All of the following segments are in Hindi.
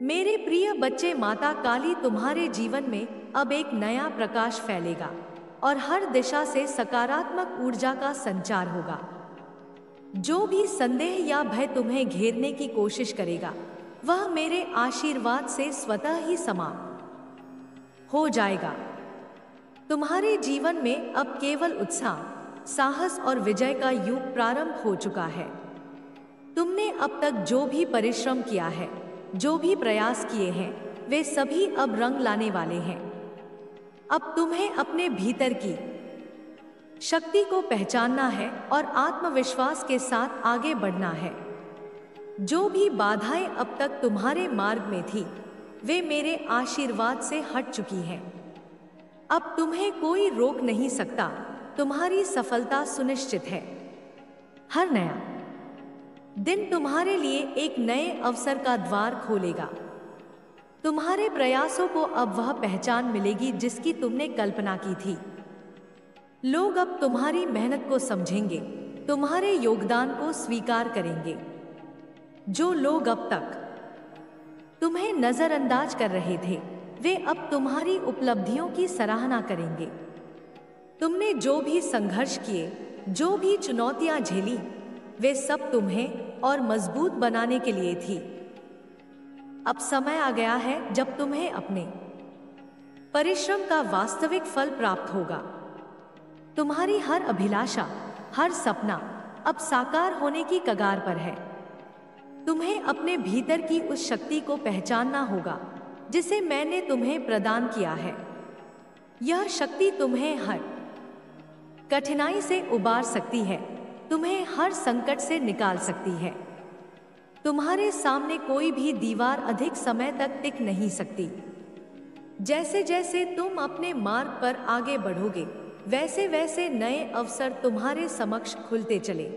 मेरे प्रिय बच्चे, माता काली तुम्हारे जीवन में अब एक नया प्रकाश फैलेगा और हर दिशा से सकारात्मक ऊर्जा का संचार होगा। जो भी संदेह या भय तुम्हें घेरने की कोशिश करेगा, वह मेरे आशीर्वाद से स्वतः ही समाप्त हो जाएगा। तुम्हारे जीवन में अब केवल उत्साह, साहस और विजय का युग प्रारंभ हो चुका है। तुमने अब तक जो भी परिश्रम किया है, जो भी प्रयास किए हैं, वे सभी अब रंग लाने वाले हैं। अब तुम्हें अपने भीतर की शक्ति को पहचानना है और आत्मविश्वास के साथ आगे बढ़ना है। जो भी बाधाएं अब तक तुम्हारे मार्ग में थी, वे मेरे आशीर्वाद से हट चुकी हैं। अब तुम्हें कोई रोक नहीं सकता। तुम्हारी सफलता सुनिश्चित है। हर नया दिन तुम्हारे लिए एक नए अवसर का द्वार खोलेगा। तुम्हारे प्रयासों को अब वह पहचान मिलेगी जिसकी तुमने कल्पना की थी। लोग अब तुम्हारी मेहनत को समझेंगे, तुम्हारे योगदान को स्वीकार करेंगे। जो लोग अब तक तुम्हें नजरअंदाज कर रहे थे, वे अब तुम्हारी उपलब्धियों की सराहना करेंगे। तुमने जो भी संघर्ष किए, जो भी चुनौतियां झेली, वे सब तुम्हें और मजबूत बनाने के लिए थी। अब समय आ गया है जब तुम्हें अपने परिश्रम का वास्तविक फल प्राप्त होगा। तुम्हारी हर अभिलाषा, हर सपना अब साकार होने की कगार पर है। तुम्हें अपने भीतर की उस शक्ति को पहचानना होगा जिसे मैंने तुम्हें प्रदान किया है। यह शक्ति तुम्हें हर कठिनाई से उबार सकती है, तुम्हें हर संकट से निकाल सकती है। तुम्हारे सामने कोई भी दीवार अधिक समय तक टिक नहीं सकती। जैसे जैसे तुम अपने मार्ग पर आगे बढ़ोगे, वैसे वैसे नए अवसर तुम्हारे समक्ष खुलते चले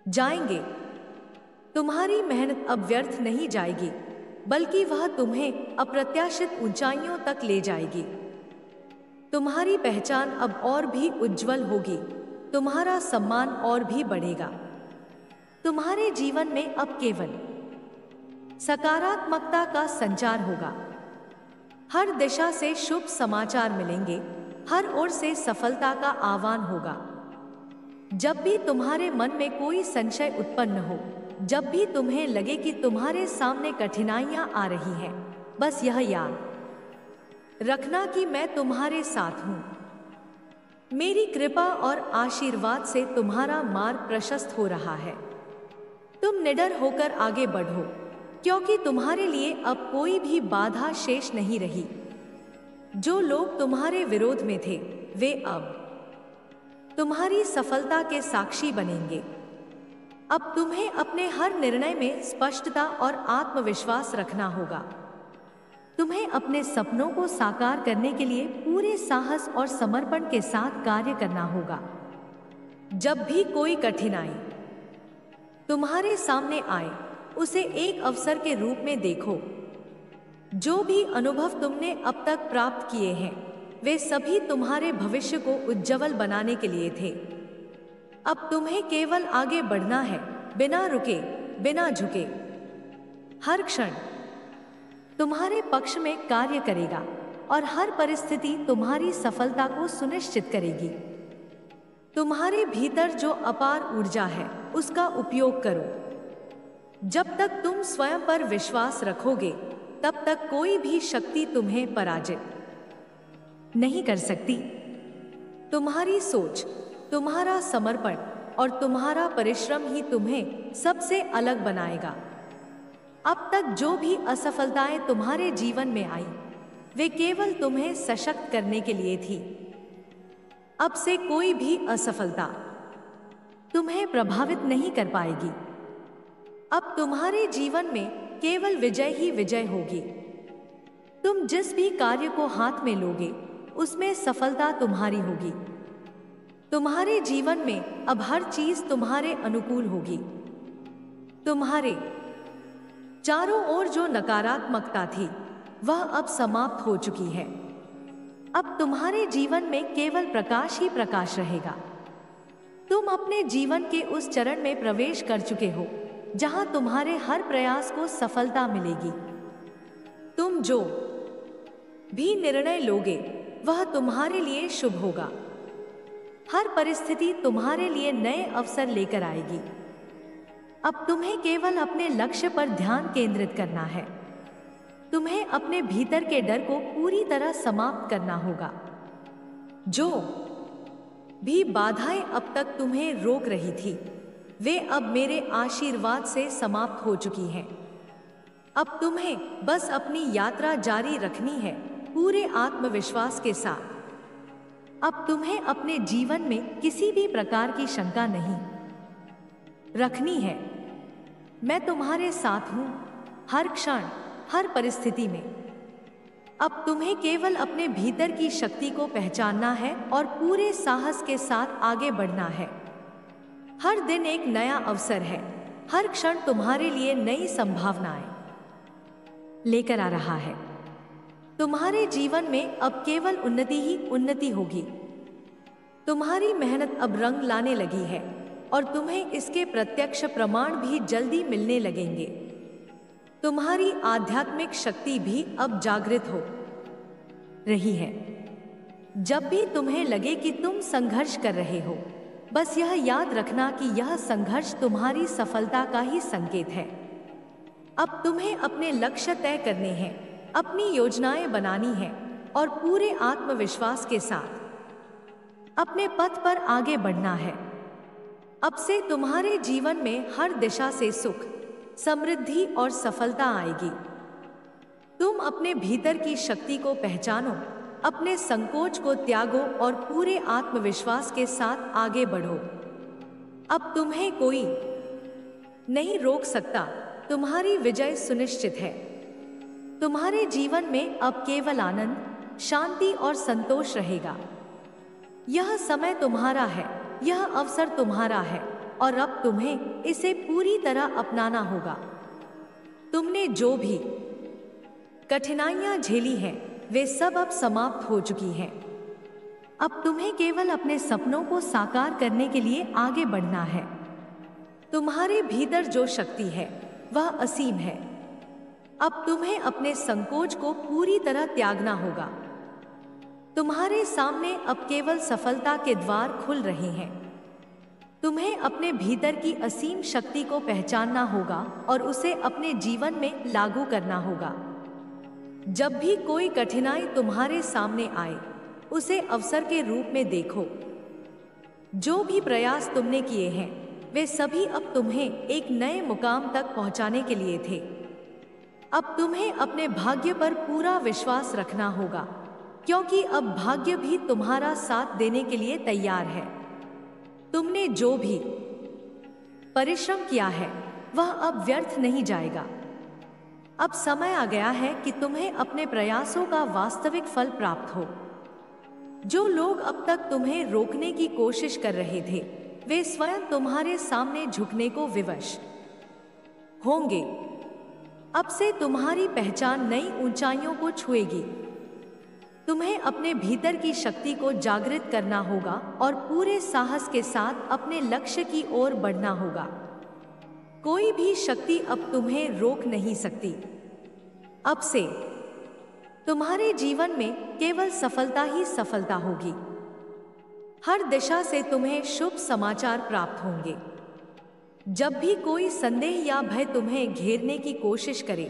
जाएंगे। तुम्हारी मेहनत अब व्यर्थ नहीं जाएगी, बल्कि वह तुम्हें अप्रत्याशित ऊंचाइयों तक ले जाएगी। तुम्हारी पहचान अब और भी उज्जवल होगी, तुम्हारा सम्मान और भी बढ़ेगा। तुम्हारे जीवन में अब केवल सकारात्मकता का संचार होगा। हर दिशा से शुभ समाचार मिलेंगे, हर ओर से सफलता का आह्वान होगा। जब भी तुम्हारे मन में कोई संशय उत्पन्न हो, जब भी तुम्हें लगे कि तुम्हारे सामने कठिनाइयां आ रही हैं, बस यह याद रखना कि मैं तुम्हारे साथ हूं। मेरी कृपा और आशीर्वाद से तुम्हारा मार्ग प्रशस्त हो रहा है। तुम निडर होकर आगे बढ़ो, क्योंकि तुम्हारे लिए अब कोई भी बाधा शेष नहीं रही। जो लोग तुम्हारे विरोध में थे, वे अब तुम्हारी सफलता के साक्षी बनेंगे। अब तुम्हें अपने हर निर्णय में स्पष्टता और आत्मविश्वास रखना होगा। तुम्हें अपने सपनों को साकार करने के लिए पूरे साहस और समर्पण के साथ कार्य करना होगा। जब भी कोई कठिनाई तुम्हारे सामने आए, उसे एक अवसर के रूप में देखो। जो भी अनुभव तुमने अब तक प्राप्त किए हैं, वे सभी तुम्हारे भविष्य को उज्जवल बनाने के लिए थे। अब तुम्हें केवल आगे बढ़ना है, बिना रुके, बिना झुके। हर क्षण तुम्हारे पक्ष में कार्य करेगा और हर परिस्थिति तुम्हारी सफलता को सुनिश्चित करेगी। तुम्हारे भीतर जो अपार ऊर्जा है, उसका उपयोग करो। जब तक तुम स्वयं पर विश्वास रखोगे, तब तक कोई भी शक्ति तुम्हें पराजित नहीं कर सकती। तुम्हारी सोच, तुम्हारा समर्पण और तुम्हारा परिश्रम ही तुम्हें सबसे अलग बनाएगा। अब तक जो भी असफलताएं तुम्हारे जीवन में आई, वे केवल तुम्हें सशक्त करने के लिए थी। अब से कोई भी असफलता तुम्हें प्रभावित नहीं कर पाएगी। अब तुम्हारे जीवन में केवल विजय ही विजय होगी। तुम जिस भी कार्य को हाथ में लोगे, उसमें सफलता तुम्हारी होगी। तुम्हारे जीवन में अब हर चीज तुम्हारे अनुकूल होगी। तुम्हारे चारों ओर जो नकारात्मकता थी, वह अब समाप्त हो चुकी है। अब तुम्हारे जीवन में केवल प्रकाश ही प्रकाश रहेगा। तुम अपने जीवन के उस चरण में प्रवेश कर चुके हो, जहां तुम्हारे हर प्रयास को सफलता मिलेगी। तुम जो भी निर्णय लोगे वह तुम्हारे लिए शुभ होगा। हर परिस्थिति तुम्हारे लिए नए अवसर लेकर आएगी। अब तुम्हें केवल अपने लक्ष्य पर ध्यान केंद्रित करना है। तुम्हें अपने भीतर के डर को पूरी तरह समाप्त करना होगा। जो भी बाधाएं अब तक तुम्हें रोक रही थी, वे अब मेरे आशीर्वाद से समाप्त हो चुकी हैं। अब तुम्हें बस अपनी यात्रा जारी रखनी है, पूरे आत्मविश्वास के साथ। अब तुम्हें अपने जीवन में किसी भी प्रकार की शंका नहीं रखनी है। मैं तुम्हारे साथ हूं, हर क्षण, हर परिस्थिति में। अब तुम्हें केवल अपने भीतर की शक्ति को पहचानना है और पूरे साहस के साथ आगे बढ़ना है। हर दिन एक नया अवसर है। हर क्षण तुम्हारे लिए नई संभावनाएं लेकर आ रहा है। तुम्हारे जीवन में अब केवल उन्नति ही उन्नति होगी। तुम्हारी मेहनत अब रंग लाने लगी है और तुम्हें इसके प्रत्यक्ष प्रमाण भी जल्दी मिलने लगेंगे। तुम्हारी आध्यात्मिक शक्ति भी अब जागृत हो रही है। जब भी तुम्हें लगे कि तुम संघर्ष कर रहे हो, बस यह याद रखना कि यह संघर्ष तुम्हारी सफलता का ही संकेत है। अब तुम्हें अपने लक्ष्य तय करने हैं, अपनी योजनाएं बनानी हैं और पूरे आत्मविश्वास के साथ अपने पथ पर आगे बढ़ना है। अब से तुम्हारे जीवन में हर दिशा से सुख, समृद्धि और सफलता आएगी। तुम अपने भीतर की शक्ति को पहचानो, अपने संकोच को त्यागो और पूरे आत्मविश्वास के साथ आगे बढ़ो। अब तुम्हें कोई नहीं रोक सकता। तुम्हारी विजय सुनिश्चित है। तुम्हारे जीवन में अब केवल आनंद, शांति और संतोष रहेगा। यह समय तुम्हारा है, यह अवसर तुम्हारा है और अब तुम्हें इसे पूरी तरह अपनाना होगा। तुमने जो भी कठिनाइयां झेली हैं, वे सब अब समाप्त हो चुकी हैं। अब तुम्हें केवल अपने सपनों को साकार करने के लिए आगे बढ़ना है। तुम्हारे भीतर जो शक्ति है वह असीम है। अब तुम्हें अपने संकोच को पूरी तरह त्यागना होगा। तुम्हारे सामने अब केवल सफलता के द्वार खुल रहे हैं। तुम्हें अपने भीतर की असीम शक्ति को पहचानना होगा और उसे अपने जीवन में लागू करना होगा। जब भी कोई कठिनाई तुम्हारे सामने आए, उसे अवसर के रूप में देखो। जो भी प्रयास तुमने किए हैं, वे सभी अब तुम्हें एक नए मुकाम तक पहुंचाने के लिए थे। अब तुम्हें अपने भाग्य पर पूरा विश्वास रखना होगा, क्योंकि अब भाग्य भी तुम्हारा साथ देने के लिए तैयार है। तुमने जो भी परिश्रम किया है, वह अब व्यर्थ नहीं जाएगा। अब समय आ गया है कि तुम्हें अपने प्रयासों का वास्तविक फल प्राप्त हो। जो लोग अब तक तुम्हें रोकने की कोशिश कर रहे थे, वे स्वयं तुम्हारे सामने झुकने को विवश होंगे। अब से तुम्हारी पहचान नई ऊंचाइयों को छुएगी। तुम्हें अपने भीतर की शक्ति को जागृत करना होगा और पूरे साहस के साथ अपने लक्ष्य की ओर बढ़ना होगा। कोई भी शक्ति अब तुम्हें रोक नहीं सकती। अब से तुम्हारे जीवन में केवल सफलता ही सफलता होगी। हर दिशा से तुम्हें शुभ समाचार प्राप्त होंगे। जब भी कोई संदेह या भय तुम्हें घेरने की कोशिश करे,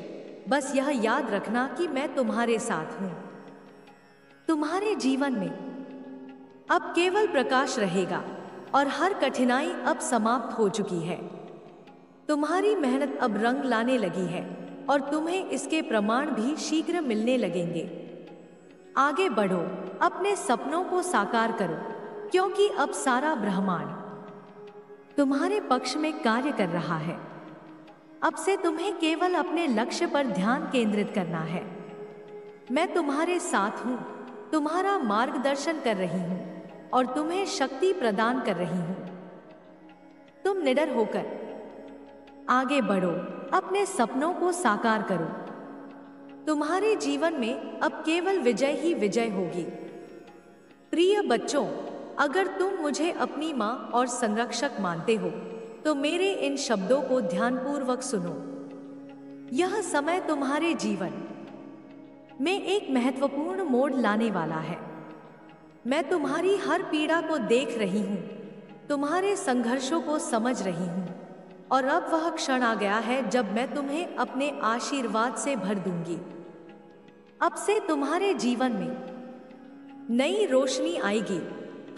बस यह याद रखना कि मैं तुम्हारे साथ हूं। तुम्हारे जीवन में अब केवल प्रकाश रहेगा और हर कठिनाई अब समाप्त हो चुकी है। तुम्हारी मेहनत अब रंग लाने लगी है और तुम्हें इसके प्रमाण भी शीघ्र मिलने लगेंगे। आगे बढ़ो, अपने सपनों को साकार करो, क्योंकि अब सारा ब्रह्मांड तुम्हारे पक्ष में कार्य कर रहा है। अब से तुम्हें केवल अपने लक्ष्य पर ध्यान केंद्रित करना है। मैं तुम्हारे साथ हूं, तुम्हारा मार्गदर्शन कर रही हूं और तुम्हें शक्ति प्रदान कर रही हूं। तुम निडर होकर आगे बढ़ो, अपने सपनों को साकार करो। तुम्हारे जीवन में अब केवल विजय ही विजय होगी। प्रिय बच्चों, अगर तुम मुझे अपनी माँ और संरक्षक मानते हो, तो मेरे इन शब्दों को ध्यानपूर्वक सुनो। यह समय तुम्हारे जीवन में एक महत्वपूर्ण मोड़ लाने वाला है। मैं तुम्हारी हर पीड़ा को देख रही हूँ, तुम्हारे संघर्षों को समझ रही हूँ, और अब वह क्षण आ गया है जब मैं तुम्हें अपने आशीर्वाद से भर दूंगी। अब से तुम्हारे जीवन में नई रोशनी आएगी,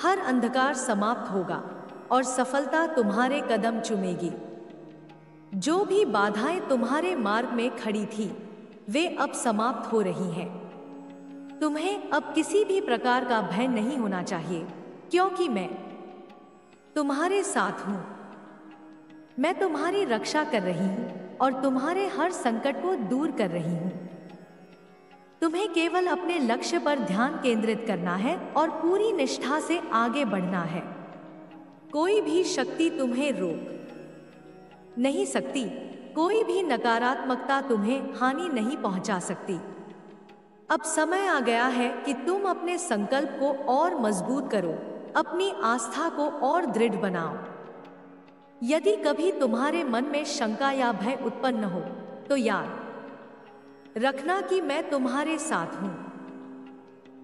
हर अंधकार समाप्त होगा और सफलता तुम्हारे कदम चूमेगी। जो भी बाधाएं तुम्हारे मार्ग में खड़ी थी, वे अब समाप्त हो रही हैं। तुम्हें अब किसी भी प्रकार का भय नहीं होना चाहिए, क्योंकि मैं तुम्हारे साथ हूं। मैं तुम्हारी रक्षा कर रही हूं और तुम्हारे हर संकट को दूर कर रही हूं। तुम्हें केवल अपने लक्ष्य पर ध्यान केंद्रित करना है और पूरी निष्ठा से आगे बढ़ना है। कोई भी शक्ति तुम्हें रोक नहीं सकती, कोई भी नकारात्मकता तुम्हें हानि नहीं पहुंचा सकती। अब समय आ गया है कि तुम अपने संकल्प को और मजबूत करो, अपनी आस्था को और दृढ़ बनाओ। यदि कभी तुम्हारे मन में शंका या भय उत्पन्न हो, तो याद रखना कि मैं तुम्हारे साथ हूं।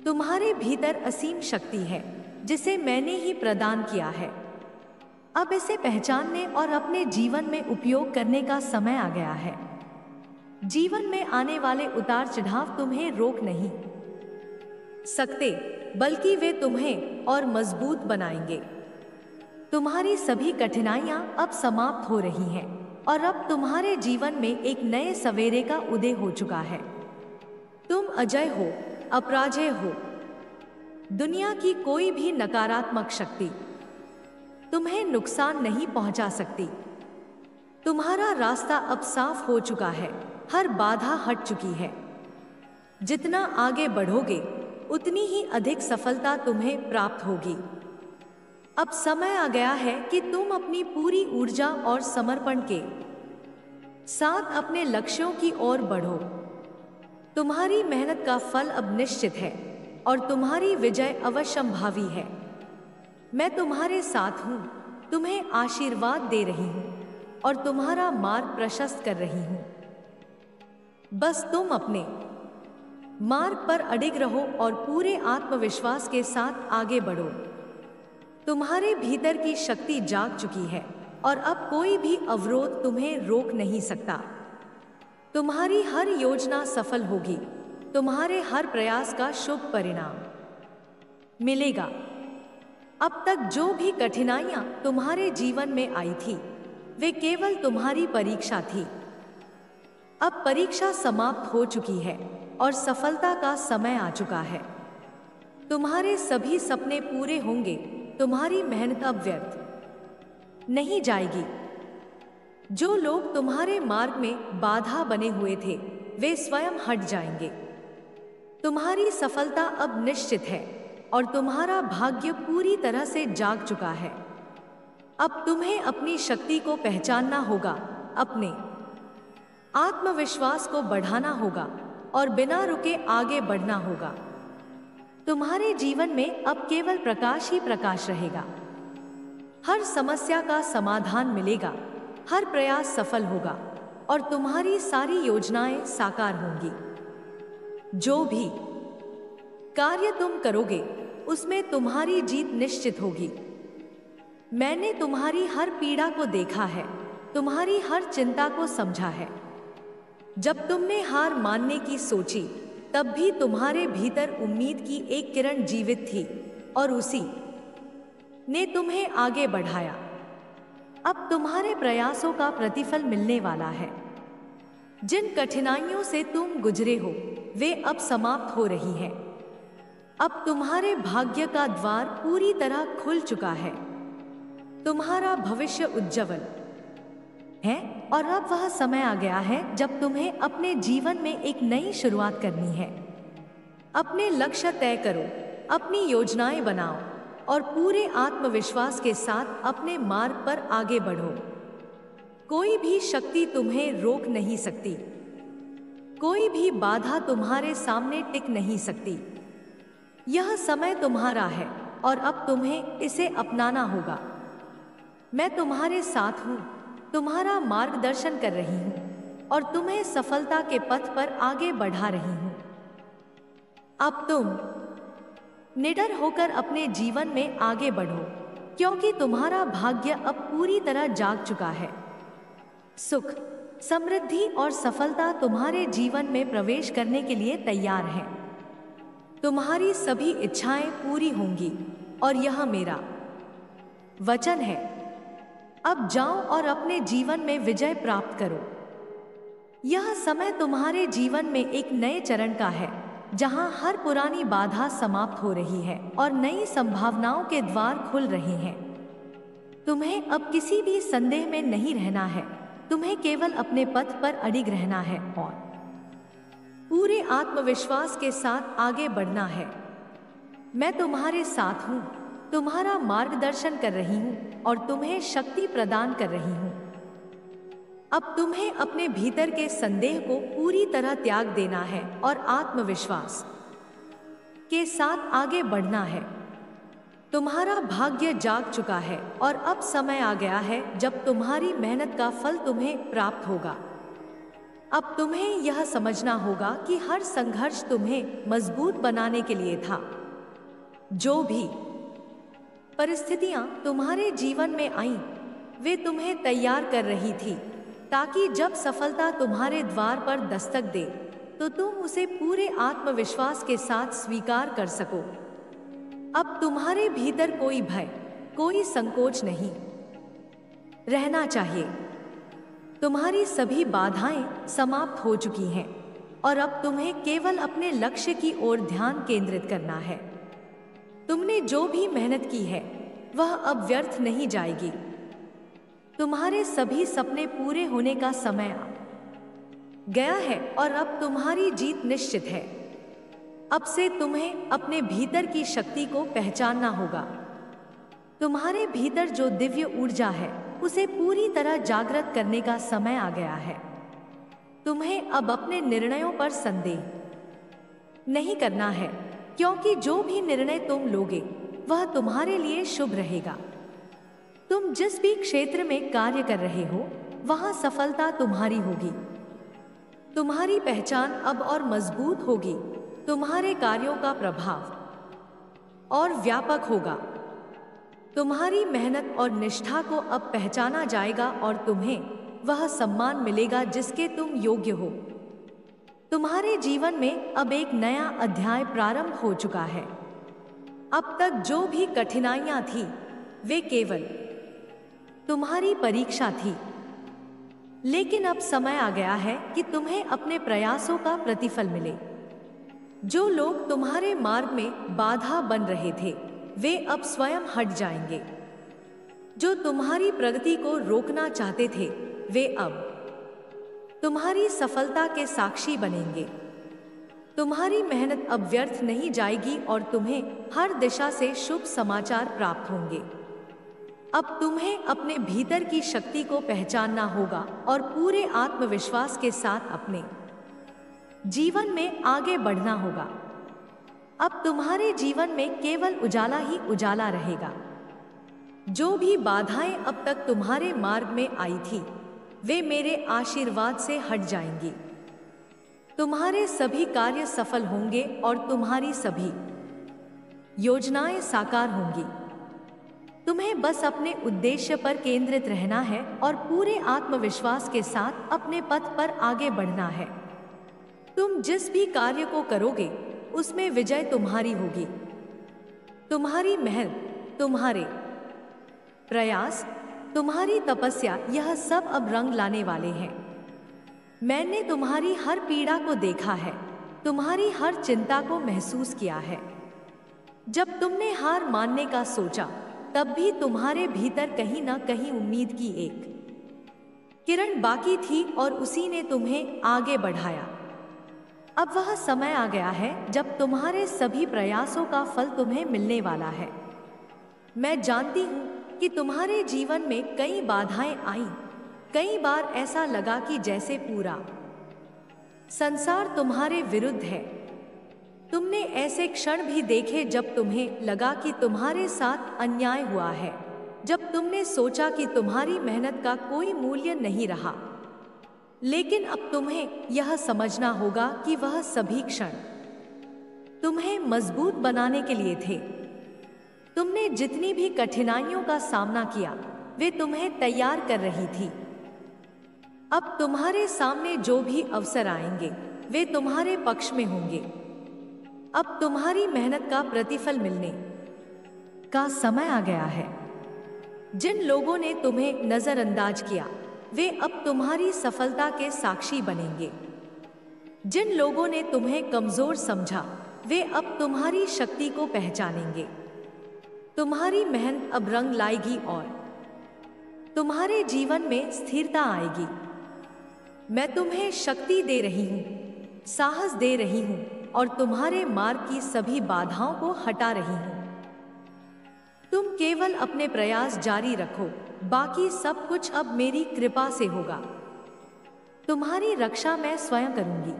तुम्हारे भीतर असीम शक्ति है, जिसे मैंने ही प्रदान किया है। अब इसे पहचानने और अपने जीवन में उपयोग करने का समय आ गया है। जीवन में आने वाले उतार चढ़ाव तुम्हें रोक नहीं सकते, बल्कि वे तुम्हें और मजबूत बनाएंगे। तुम्हारी सभी कठिनाइयां अब समाप्त हो रही हैं और अब तुम्हारे जीवन में एक नए सवेरे का उदय हो चुका है। तुम अजय हो, अपराजय हो। दुनिया की कोई भी नकारात्मक शक्ति तुम्हें नुकसान नहीं पहुंचा सकती। तुम्हारा रास्ता अब साफ हो चुका है, हर बाधा हट चुकी है। जितना आगे बढ़ोगे, उतनी ही अधिक सफलता तुम्हें प्राप्त होगी। अब समय आ गया है कि तुम अपनी पूरी ऊर्जा और समर्पण के साथ अपने लक्ष्यों की ओर बढ़ो। तुम्हारी मेहनत का फल अब निश्चित है और तुम्हारी विजय अवश्यंभावी है। मैं तुम्हारे साथ हूं, तुम्हें आशीर्वाद दे रही हूं और तुम्हारा मार्ग प्रशस्त कर रही हूं। बस तुम अपने मार्ग पर अडिग रहो और पूरे आत्मविश्वास के साथ आगे बढ़ो। तुम्हारे भीतर की शक्ति जाग चुकी है और अब कोई भी अवरोध तुम्हें रोक नहीं सकता। तुम्हारी हर योजना सफल होगी, तुम्हारे हर प्रयास का शुभ परिणाम मिलेगा। अब तक जो भी कठिनाइयां तुम्हारे जीवन में आई थी, वे केवल तुम्हारी परीक्षा थी। अब परीक्षा समाप्त हो चुकी है और सफलता का समय आ चुका है। तुम्हारे सभी सपने पूरे होंगे, तुम्हारी मेहनत अब व्यर्थ नहीं जाएगी। जो लोग तुम्हारे मार्ग में बाधा बने हुए थे, वे स्वयं हट जाएंगे। तुम्हारी सफलता अब निश्चित है और तुम्हारा भाग्य पूरी तरह से जाग चुका है। अब तुम्हें अपनी शक्ति को पहचानना होगा, अपने आत्मविश्वास को बढ़ाना होगा और बिना रुके आगे बढ़ना होगा। तुम्हारे जीवन में अब केवल प्रकाश ही प्रकाश रहेगा। हर समस्या का समाधान मिलेगा, हर प्रयास सफल होगा और तुम्हारी सारी योजनाएं साकार होंगी। जो भी कार्य तुम करोगे, उसमें तुम्हारी जीत निश्चित होगी। मैंने तुम्हारी हर पीड़ा को देखा है, तुम्हारी हर चिंता को समझा है। जब तुमने हार मानने की सोची, तब भी तुम्हारे भीतर उम्मीद की एक किरण जीवित थी और उसी ने तुम्हें आगे बढ़ाया। अब तुम्हारे प्रयासों का प्रतिफल मिलने वाला है। जिन कठिनाइयों से तुम गुजरे हो, वे अब समाप्त हो रही हैं। अब तुम्हारे भाग्य का द्वार पूरी तरह खुल चुका है। तुम्हारा भविष्य उज्जवल है और अब वह समय आ गया है जब तुम्हें अपने जीवन में एक नई शुरुआत करनी है। अपने लक्ष्य तय करो, अपनी योजनाएं बनाओ और पूरे आत्मविश्वास के साथ अपने मार्ग पर आगे बढ़ो। कोई भी शक्ति तुम्हें रोक नहीं सकती, कोई भी बाधा तुम्हारे सामने टिक नहीं सकती। यह समय तुम्हारा है और अब तुम्हें इसे अपनाना होगा। मैं तुम्हारे साथ हूँ, तुम्हारा मार्गदर्शन कर रही हूँ और तुम्हें सफलता के पथ पर आगे बढ़ा रही हूँ। अब तुम निडर होकर अपने जीवन में आगे बढ़ो, क्योंकि तुम्हारा भाग्य अब पूरी तरह जाग चुका है। सुख, समृद्धि और सफलता तुम्हारे जीवन में प्रवेश करने के लिए तैयार है। तुम्हारी सभी इच्छाएं पूरी होंगी और यह मेरा वचन है। अब जाओ और अपने जीवन में विजय प्राप्त करो। यह समय तुम्हारे जीवन में एक नए चरण का है, जहां हर पुरानी बाधा समाप्त हो रही है और नई संभावनाओं के द्वार खुल रहे हैं। तुम्हें अब किसी भी संदेह में नहीं रहना है। तुम्हें केवल अपने पथ पर अडिग रहना है और पूरे आत्मविश्वास के साथ आगे बढ़ना है। मैं तुम्हारे साथ हूँ, तुम्हारा मार्गदर्शन कर रही हूँ और तुम्हें शक्ति प्रदान कर रही हूँ। अब तुम्हें अपने भीतर के संदेह को पूरी तरह त्याग देना है और आत्मविश्वास के साथ आगे बढ़ना है। तुम्हारा भाग्य जाग चुका है और अब समय आ गया है जब तुम्हारी मेहनत का फल तुम्हें प्राप्त होगा। अब तुम्हें यह समझना होगा कि हर संघर्ष तुम्हें मजबूत बनाने के लिए था। जो भी परिस्थितियां तुम्हारे जीवन में आईं, वे तुम्हें तैयार कर रही थी, ताकि जब सफलता तुम्हारे द्वार पर दस्तक दे तो तुम उसे पूरे आत्मविश्वास के साथ स्वीकार कर सको। अब तुम्हारे भीतर कोई भय, कोई संकोच नहीं रहना चाहिए। तुम्हारी सभी बाधाएं समाप्त हो चुकी हैं और अब तुम्हें केवल अपने लक्ष्य की ओर ध्यान केंद्रित करना है। तुमने जो भी मेहनत की है वह अब व्यर्थ नहीं जाएगी। तुम्हारे सभी सपने पूरे होने का समय आ गया है और अब तुम्हारी जीत निश्चित है। अब से तुम्हें अपने भीतर की शक्ति को पहचानना होगा। तुम्हारे भीतर जो दिव्य ऊर्जा है उसे पूरी तरह जागृत करने का समय आ गया है। तुम्हें अब अपने निर्णयों पर संदेह नहीं करना है, क्योंकि जो भी निर्णय तुम लोगे वह तुम्हारे लिए शुभ रहेगा। तुम जिस भी क्षेत्र में कार्य कर रहे हो वहां सफलता तुम्हारी होगी। तुम्हारी पहचान अब और मजबूत होगी। तुम्हारे कार्यों का प्रभाव और व्यापक होगा। तुम्हारी मेहनत और निष्ठा को अब पहचाना जाएगा और तुम्हें वह सम्मान मिलेगा जिसके तुम योग्य हो। तुम्हारे जीवन में अब एक नया अध्याय प्रारंभ हो चुका है। अब तक जो भी कठिनाइयां थी वे केवल तुम्हारी परीक्षा थी, लेकिन अब समय आ गया है कि तुम्हें अपने प्रयासों का प्रतिफल मिले। जो लोग तुम्हारे मार्ग में बाधा बन रहे थे वे अब स्वयं हट जाएंगे। जो तुम्हारी प्रगति को रोकना चाहते थे वे अब तुम्हारी सफलता के साक्षी बनेंगे। तुम्हारी मेहनत अब व्यर्थ नहीं जाएगी और तुम्हें हर दिशा से शुभ समाचार प्राप्त होंगे। अब तुम्हें अपने भीतर की शक्ति को पहचानना होगा और पूरे आत्मविश्वास के साथ अपने जीवन में आगे बढ़ना होगा। अब तुम्हारे जीवन में केवल उजाला ही उजाला रहेगा। जो भी बाधाएं अब तक तुम्हारे मार्ग में आई थी वे मेरे आशीर्वाद से हट जाएंगी। तुम्हारे सभी कार्य सफल होंगे और तुम्हारी सभी योजनाएं साकार होंगी। तुम्हें बस अपने उद्देश्य पर केंद्रित रहना है और पूरे आत्मविश्वास के साथ अपने पथ पर आगे बढ़ना है। तुम जिस भी कार्य को करोगे उसमें विजय तुम्हारी होगी। तुम्हारी मेहनत, तुम्हारे प्रयास, तुम्हारी तपस्या, यह सब अब रंग लाने वाले हैं। मैंने तुम्हारी हर पीड़ा को देखा है, तुम्हारी हर चिंता को महसूस किया है। जब तुमने हार मानने का सोचा तब भी तुम्हारे भीतर कहीं ना कहीं उम्मीद की एक किरण बाकी थी और उसी ने तुम्हें आगे बढ़ाया। अब वह समय आ गया है जब तुम्हारे सभी प्रयासों का फल तुम्हें मिलने वाला है। मैं जानती हूँ कि तुम्हारे जीवन में कई बाधाएं आईं। कई बार ऐसा लगा कि जैसे पूरा संसार तुम्हारे विरुद्ध है। तुमने ऐसे क्षण भी देखे जब तुम्हें लगा कि तुम्हारे साथ अन्याय हुआ है, जब तुमने सोचा कि तुम्हारी मेहनत का कोई मूल्य नहीं रहा। लेकिन अब तुम्हें यह समझना होगा कि वह सभी क्षण तुम्हें मजबूत बनाने के लिए थे। तुमने जितनी भी कठिनाइयों का सामना किया, वे तुम्हें तैयार कर रही थी। अब तुम्हारे सामने जो भी अवसर आएंगे, वे तुम्हारे पक्ष में होंगे। अब तुम्हारी मेहनत का प्रतिफल मिलने का समय आ गया है। जिन लोगों ने तुम्हें नजरअंदाज किया, वे अब तुम्हारी सफलता के साक्षी बनेंगे। जिन लोगों ने तुम्हें कमजोर समझा, वे अब तुम्हारी शक्ति को पहचानेंगे। तुम्हारी मेहनत अब रंग लाएगी और तुम्हारे जीवन में स्थिरता आएगी। मैं तुम्हें शक्ति दे रही हूँ, साहस दे रही हूँ और तुम्हारे मार्ग की सभी बाधाओं को हटा रही हूँ। तुम केवल अपने प्रयास जारी रखो, बाकी सब कुछ अब मेरी कृपा से होगा। तुम्हारी रक्षा मैं स्वयं करूंगी।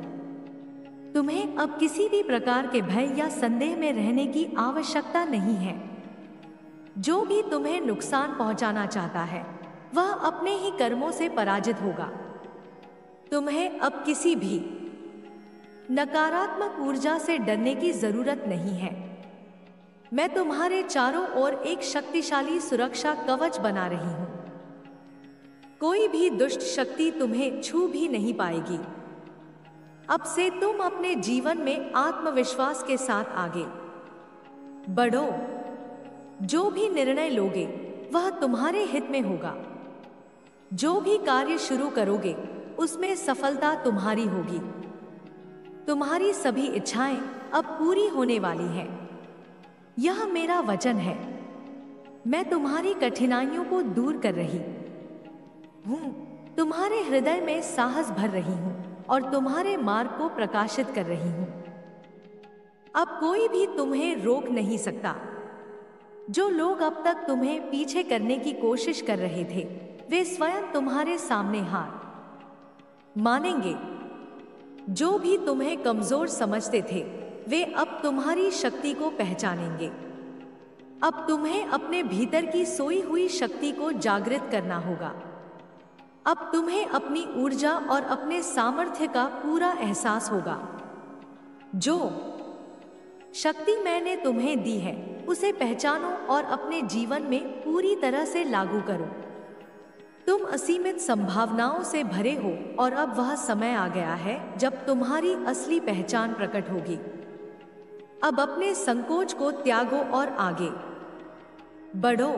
तुम्हें अब किसी भी प्रकार के भय या संदेह में रहने की आवश्यकता नहीं है। जो भी तुम्हें नुकसान पहुंचाना चाहता है, वह अपने ही कर्मों से पराजित होगा। तुम्हें अब किसी भी नकारात्मक ऊर्जा से डरने की जरूरत नहीं है। मैं तुम्हारे चारों ओर एक शक्तिशाली सुरक्षा कवच बना रही हूं। कोई भी दुष्ट शक्ति तुम्हें छू भी नहीं पाएगी। अब से तुम अपने जीवन में आत्मविश्वास के साथ आगे बढ़ो। जो भी निर्णय लोगे, वह तुम्हारे हित में होगा। जो भी कार्य शुरू करोगे, उसमें सफलता तुम्हारी होगी। तुम्हारी सभी इच्छाएं अब पूरी होने वाली हैं। यह मेरा वचन है। मैं तुम्हारी कठिनाइयों को दूर कर रही हूँ, तुम्हारे हृदय में साहस भर रही हूँ और तुम्हारे मार्ग को प्रकाशित कर रही हूँ। अब कोई भी तुम्हें रोक नहीं सकता। जो लोग अब तक तुम्हें पीछे करने की कोशिश कर रहे थे, वे स्वयं तुम्हारे सामने हार मानेंगे। जो भी तुम्हें कमजोर समझते थे, वे अब तुम्हारी शक्ति को पहचानेंगे। अब तुम्हें अपने भीतर की सोई हुई शक्ति को जागृत करना होगा। अब तुम्हें अपनी ऊर्जा और अपने सामर्थ्य का पूरा एहसास होगा। जो शक्ति मैंने तुम्हें दी है, उसे पहचानो और अपने जीवन में पूरी तरह से लागू करो। तुम असीमित संभावनाओं से भरे हो और अब वह समय आ गया है जब तुम्हारी असली पहचान प्रकट होगी। अब अपने संकोच को त्यागो और आगे बढ़ो।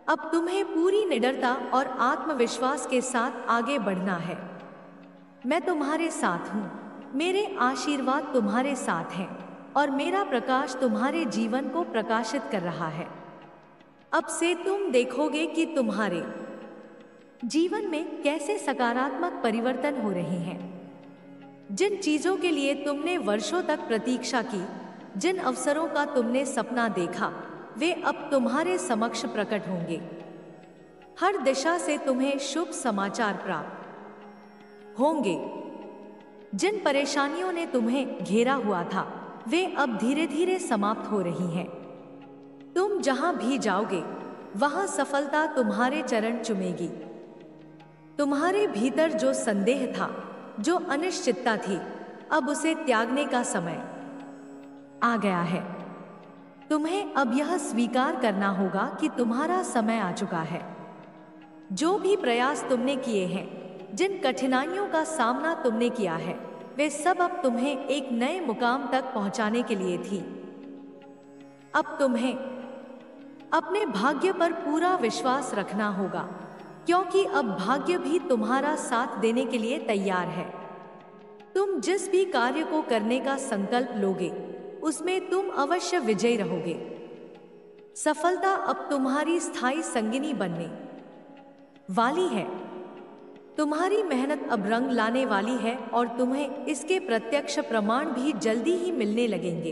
अब तुम्हें पूरी निडरता और आत्मविश्वास के साथ आगे बढ़ना है। मैं तुम्हारे साथ हूँ। मेरे आशीर्वाद तुम्हारे साथ हैं और मेरा प्रकाश तुम्हारे जीवन को प्रकाशित कर रहा है। अब से तुम देखोगे कि तुम्हारे जीवन में कैसे सकारात्मक परिवर्तन हो रहे हैं। जिन चीजों के लिए तुमने वर्षों तक प्रतीक्षा की, जिन अवसरों का तुमने सपना देखा, वे अब तुम्हारे समक्ष प्रकट होंगे। हर दिशा से तुम्हें शुभ समाचार प्राप्त होंगे। जिन परेशानियों ने तुम्हें घेरा हुआ था, वे अब धीरे धीरे समाप्त हो रही हैं। तुम जहां भी जाओगे, वहां सफलता तुम्हारे चरण चूमेगी। तुम्हारे भीतर जो संदेह था, जो अनिश्चितता थी, अब उसे त्यागने का समय आ गया है। तुम्हें अब यह स्वीकार करना होगा कि तुम्हारा समय आ चुका है। जो भी प्रयास तुमने किए हैं, जिन कठिनाइयों का सामना तुमने किया है, वे सब अब तुम्हें एक नए मुकाम तक पहुंचाने के लिए थी। अब तुम्हें अपने भाग्य पर पूरा विश्वास रखना होगा, क्योंकि अब भाग्य भी तुम्हारा साथ देने के लिए तैयार है। तुम जिस भी कार्य को करने का संकल्प लोगे, उसमें तुम अवश्य विजयी रहोगे। सफलता अब तुम्हारी स्थायी संगिनी बनने वाली है। तुम्हारी मेहनत अब रंग लाने वाली है और तुम्हें इसके प्रत्यक्ष प्रमाण भी जल्दी ही मिलने लगेंगे।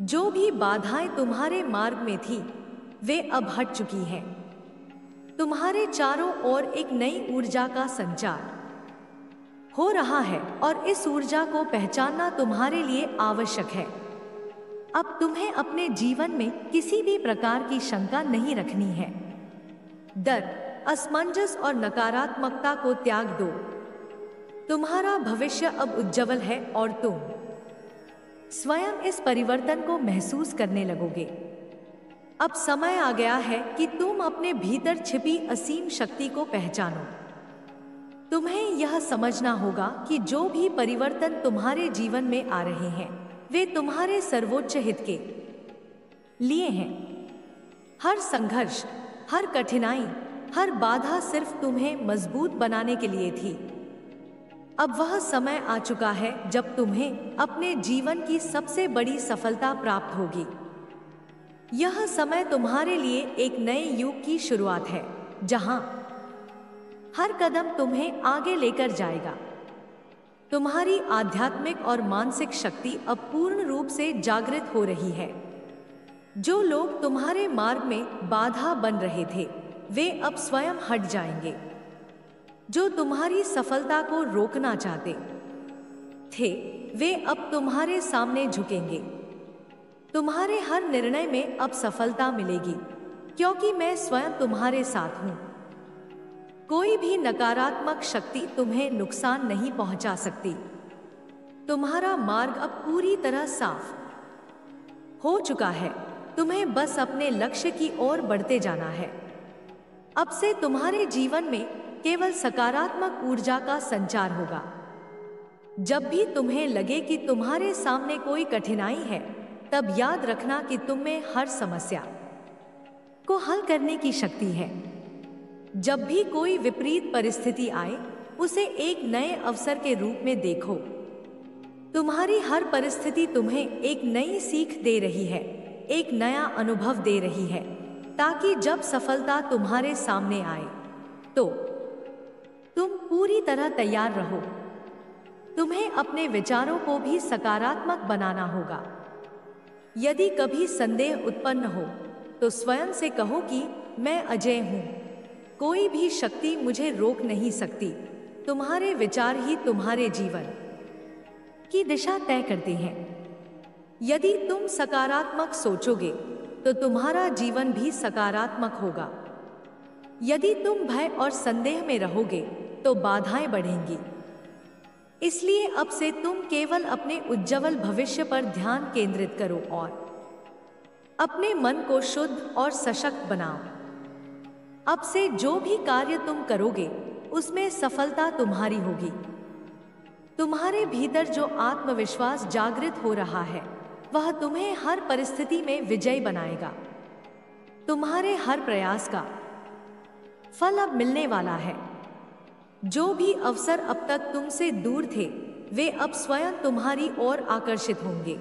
जो भी बाधाएं तुम्हारे मार्ग में थी, वे अब हट चुकी हैं। तुम्हारे चारों ओर एक नई ऊर्जा का संचार हो रहा है और इस ऊर्जा को पहचानना तुम्हारे लिए आवश्यक है। अब तुम्हें अपने जीवन में किसी भी प्रकार की शंका नहीं रखनी है। डर, असमंजस और नकारात्मकता को त्याग दो। तुम्हारा भविष्य अब उज्जवल है और तुम स्वयं इस परिवर्तन को महसूस करने लगोगे। अब समय आ गया है कि तुम अपने भीतर छिपी असीम शक्ति को पहचानो। तुम्हें यह समझना होगा कि जो भी परिवर्तन तुम्हारे जीवन में आ रहे हैं वे तुम्हारे सर्वोच्च हित के लिए हैं। हर संघर्ष, हर कठिनाई, हर बाधा सिर्फ तुम्हें मजबूत बनाने के लिए थी। अब वह समय आ चुका है जब तुम्हें अपने जीवन की सबसे बड़ी सफलता प्राप्त होगी। यह समय तुम्हारे लिए एक नए युग की शुरुआत है, जहां हर कदम तुम्हें आगे लेकर जाएगा। तुम्हारी आध्यात्मिक और मानसिक शक्ति अब पूर्ण रूप से जागृत हो रही है। जो लोग तुम्हारे मार्ग में बाधा बन रहे थे वे अब स्वयं हट जाएंगे। जो तुम्हारी सफलता को रोकना चाहते थे वे अब तुम्हारे सामने झुकेंगे। तुम्हारे हर निर्णय में अब सफलता मिलेगी, क्योंकि मैं स्वयं तुम्हारे साथ हूं। कोई भी नकारात्मक शक्ति तुम्हें नुकसान नहीं पहुंचा सकती। तुम्हारा मार्ग अब पूरी तरह साफ हो चुका है। तुम्हें बस अपने लक्ष्य की ओर बढ़ते जाना है। अब से तुम्हारे जीवन में केवल सकारात्मक ऊर्जा का संचार होगा। जब भी तुम्हें लगे कि तुम्हारे सामने कोई कठिनाई है, तब याद रखना कि तुम में हर समस्या को हल करने की शक्ति है। जब भी कोई विपरीत परिस्थिति आए, उसे एक नए अवसर के रूप में देखो। तुम्हारी हर परिस्थिति तुम्हें एक नई सीख दे रही है, एक नया अनुभव दे रही है, ताकि जब सफलता तुम्हारे सामने आए तो तुम पूरी तरह तैयार रहो। तुम्हें अपने विचारों को भी सकारात्मक बनाना होगा। यदि कभी संदेह उत्पन्न हो तो स्वयं से कहो कि मैं अजय हूं, कोई भी शक्ति मुझे रोक नहीं सकती। तुम्हारे विचार ही तुम्हारे जीवन की दिशा तय करते हैं। यदि तुम सकारात्मक सोचोगे तो तुम्हारा जीवन भी सकारात्मक होगा। यदि तुम भय और संदेह में रहोगे तो बाधाएं बढ़ेंगी। इसलिए अब से तुम केवल अपने उज्ज्वल भविष्य पर ध्यान केंद्रित करो और अपने मन को शुद्ध और सशक्त बनाओ। अब से जो भी कार्य तुम करोगे उसमें सफलता तुम्हारी होगी। तुम्हारे भीतर जो आत्मविश्वास जागृत हो रहा है वह तुम्हें हर परिस्थिति में विजयी बनाएगा। तुम्हारे हर प्रयास का फल अब मिलने वाला है। जो भी अवसर अब तक तुमसे दूर थे वे अब स्वयं तुम्हारी ओर आकर्षित होंगे।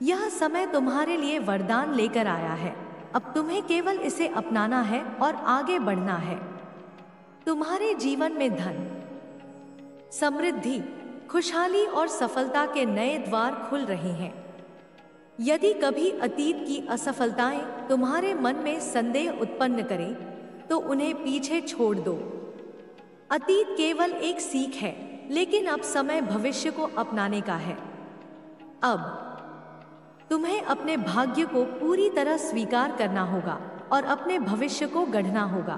यह समय तुम्हारे लिए वरदान लेकर आया है। अब तुम्हें केवल इसे अपनाना है और आगे बढ़ना है। तुम्हारे जीवन में धन, समृद्धि, खुशहाली और सफलता के नए द्वार खुल रहे हैं। यदि कभी अतीत की असफलताएं तुम्हारे मन में संदेह उत्पन्न करें तो उन्हें पीछे छोड़ दो। अतीत केवल एक सीख है, लेकिन अब समय भविष्य को अपनाने का है। अब तुम्हें अपने भाग्य को पूरी तरह स्वीकार करना होगा और अपने भविष्य को गढ़ना होगा।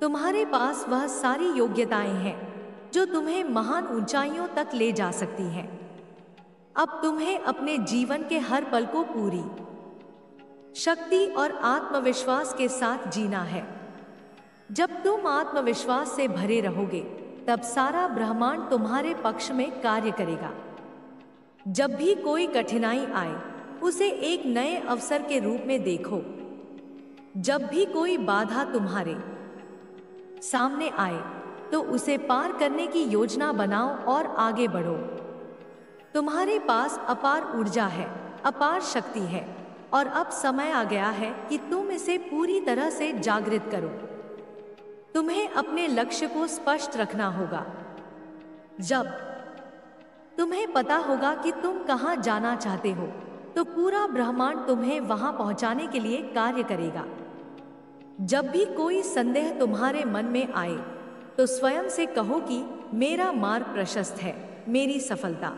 तुम्हारे पास वह सारी योग्यताएं हैं जो तुम्हें महान ऊंचाइयों तक ले जा सकती हैं। अब तुम्हें अपने जीवन के हर पल को पूरी शक्ति और आत्मविश्वास के साथ जीना है। जब तुम आत्मविश्वास से भरे रहोगे तब सारा ब्रह्मांड तुम्हारे पक्ष में कार्य करेगा। जब भी कोई कठिनाई आए उसे एक नए अवसर के रूप में देखो। जब भी कोई बाधा तुम्हारे सामने आए तो उसे पार करने की योजना बनाओ और आगे बढ़ो। तुम्हारे पास अपार ऊर्जा है, अपार शक्ति है और अब समय आ गया है कि तुम इसे पूरी तरह से जागृत करो। तुम्हें अपने लक्ष्य को स्पष्ट रखना होगा। जब तुम्हें पता होगा कि तुम कहां जाना चाहते हो तो पूरा ब्रह्मांड तुम्हें वहां पहुंचाने के लिए कार्य करेगा। जब भी कोई संदेह तुम्हारे मन में आए तो स्वयं से कहो कि मेरा मार्ग प्रशस्त है, मेरी सफलता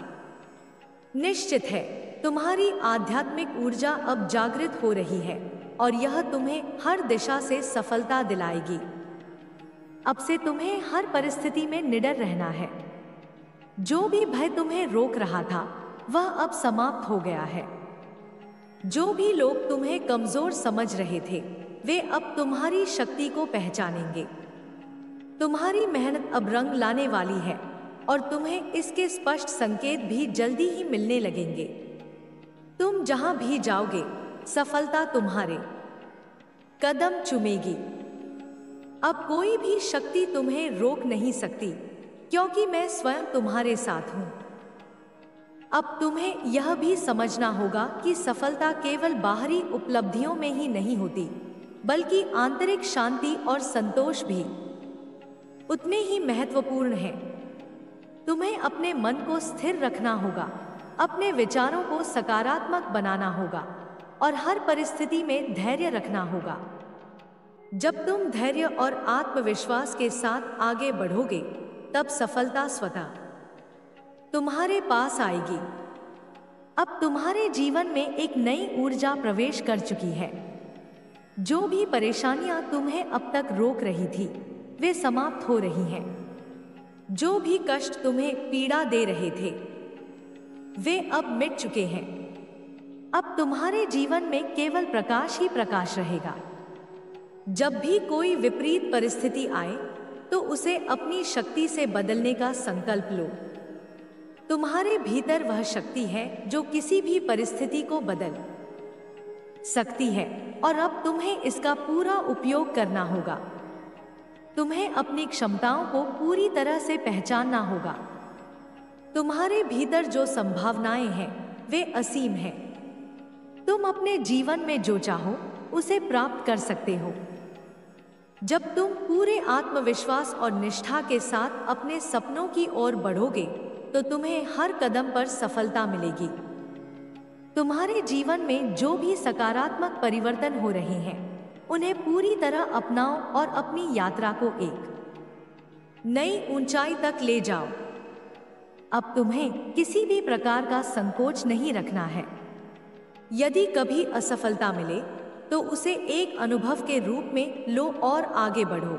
निश्चित है। तुम्हारी आध्यात्मिक ऊर्जा अब जागृत हो रही है और यह तुम्हें हर दिशा से सफलता दिलाएगी। अब से तुम्हें हर परिस्थिति में निडर रहना है। जो भी भय तुम्हें रोक रहा था वह अब समाप्त हो गया है। जो भी लोग तुम्हें कमजोर समझ रहे थे, वे अब तुम्हारी शक्ति को पहचानेंगे। तुम्हारी मेहनत अब रंग लाने वाली है और तुम्हें इसके स्पष्ट संकेत भी जल्दी ही मिलने लगेंगे। तुम जहां भी जाओगे, सफलता तुम्हारे कदम चूमेगी। अब कोई भी शक्ति तुम्हें रोक नहीं सकती, क्योंकि मैं स्वयं तुम्हारे साथ हूं। अब तुम्हें यह भी समझना होगा कि सफलता केवल बाहरी उपलब्धियों में ही नहीं होती, बल्कि आंतरिक शांति और संतोष भी उतने ही महत्वपूर्ण है। तुम्हें अपने मन को स्थिर रखना होगा, अपने विचारों को सकारात्मक बनाना होगा और हर परिस्थिति में धैर्य रखना होगा। जब तुम धैर्य और आत्मविश्वास के साथ आगे बढ़ोगे, तब सफलता स्वतः तुम्हारे पास आएगी। अब तुम्हारे जीवन में एक नई ऊर्जा प्रवेश कर चुकी है। जो भी परेशानियां तुम्हें अब तक रोक रही थी, वे समाप्त हो रही हैं। जो भी कष्ट तुम्हें पीड़ा दे रहे थे, वे अब मिट चुके हैं। अब तुम्हारे जीवन में केवल प्रकाश ही प्रकाश रहेगा। जब भी कोई विपरीत परिस्थिति आए, तो उसे अपनी शक्ति से बदलने का संकल्प लो। तुम्हारे भीतर वह शक्ति है जो किसी भी परिस्थिति को बदल सकती है, और अब तुम्हें इसका पूरा उपयोग करना होगा। तुम्हें अपनी क्षमताओं को पूरी तरह से पहचानना होगा। तुम्हारे भीतर जो संभावनाएं हैं, वे असीम हैं। तुम अपने जीवन में जो चाहो, उसे प्राप्त कर सकते हो। जब तुम पूरे आत्मविश्वास और निष्ठा के साथ अपने सपनों की ओर बढ़ोगे, तो तुम्हें हर कदम पर सफलता मिलेगी। तुम्हारे जीवन में जो भी सकारात्मक परिवर्तन हो रहे हैं, उन्हें पूरी तरह अपनाओ और अपनी यात्रा को एक नई ऊंचाई तक ले जाओ। अब तुम्हें किसी भी प्रकार का संकोच नहीं रखना है। यदि कभी असफलता मिले, तो उसे एक अनुभव के रूप में लो और आगे बढ़ो।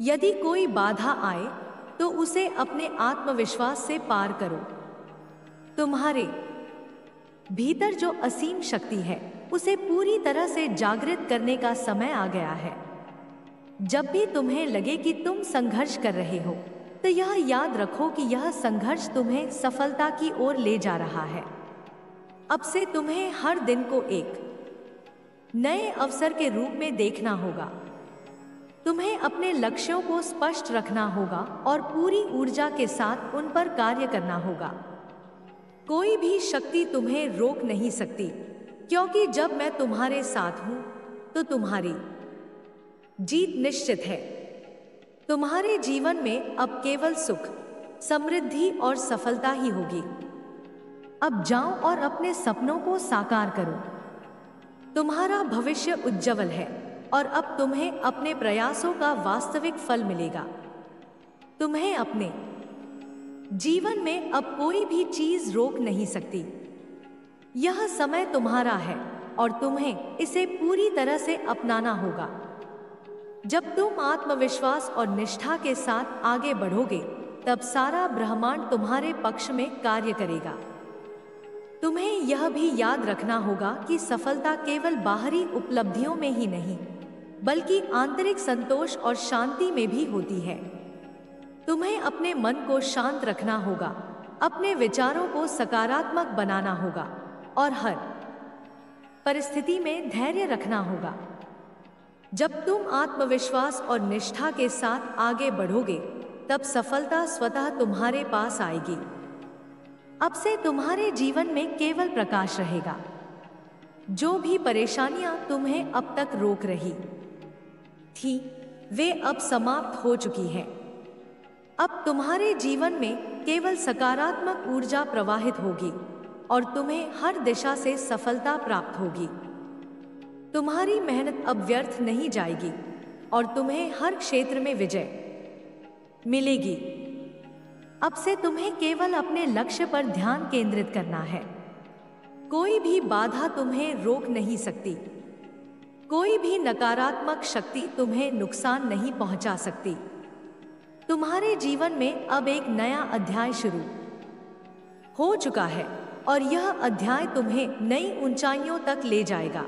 यदि कोई बाधा आए, तो उसे अपने आत्मविश्वास से पार करो। तुम्हारे भीतर जो असीम शक्ति है, उसे पूरी तरह से जागृत करने का समय आ गया है। जब भी तुम्हें लगे कि तुम संघर्ष कर रहे हो, तो यह याद रखो कि यह संघर्ष तुम्हें सफलता की ओर ले जा रहा है। अब से तुम्हें हर दिन को एक नए अवसर के रूप में देखना होगा। तुम्हें अपने लक्ष्यों को स्पष्ट रखना होगा और पूरी ऊर्जा के साथ उन पर कार्य करना होगा। कोई भी शक्ति तुम्हें रोक नहीं सकती, क्योंकि जब मैं तुम्हारे साथ हूं, तो तुम्हारी जीत निश्चित है। तुम्हारे जीवन में अब केवल सुख, समृद्धि और सफलता ही होगी। अब जाओ और अपने सपनों को साकार करो। तुम्हारा भविष्य उज्जवल है और अब तुम्हें अपने प्रयासों का वास्तविक फल मिलेगा। तुम्हें अपने जीवन में अब कोई भी चीज रोक नहीं सकती। यह समय तुम्हारा है और तुम्हें इसे पूरी तरह से अपनाना होगा। जब तुम आत्मविश्वास और निष्ठा के साथ आगे बढ़ोगे, तब सारा ब्रह्मांड तुम्हारे पक्ष में कार्य करेगा। तुम्हें यह भी याद रखना होगा कि सफलता केवल बाहरी उपलब्धियों में ही नहीं, बल्कि आंतरिक संतोष और शांति में भी होती है। तुम्हें अपने मन को शांत रखना होगा, अपने विचारों को सकारात्मक बनाना होगा और हर परिस्थिति में धैर्य रखना होगा। जब तुम आत्मविश्वास और निष्ठा के साथ आगे बढ़ोगे, तब सफलता स्वतः तुम्हारे पास आएगी। अब से तुम्हारे जीवन में केवल प्रकाश रहेगा। जो भी परेशानियां तुम्हें अब तक रोक रही थी, वे अब समाप्त हो चुकी हैं। अब तुम्हारे जीवन में केवल सकारात्मक ऊर्जा प्रवाहित होगी और तुम्हें हर दिशा से सफलता प्राप्त होगी। तुम्हारी मेहनत अब व्यर्थ नहीं जाएगी और तुम्हें हर क्षेत्र में विजय मिलेगी। अब से तुम्हें केवल अपने लक्ष्य पर ध्यान केंद्रित करना है। कोई भी बाधा तुम्हें रोक नहीं सकती। कोई भी नकारात्मक शक्ति तुम्हें नुकसान नहीं पहुंचा सकती। हो चुका है और यह अध्याय तुम्हें नई ऊंचाइयों तक ले जाएगा।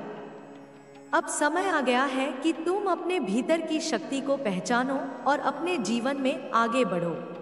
अब समय आ गया है कि तुम अपने भीतर की शक्ति को पहचानो और अपने जीवन में आगे बढ़ो।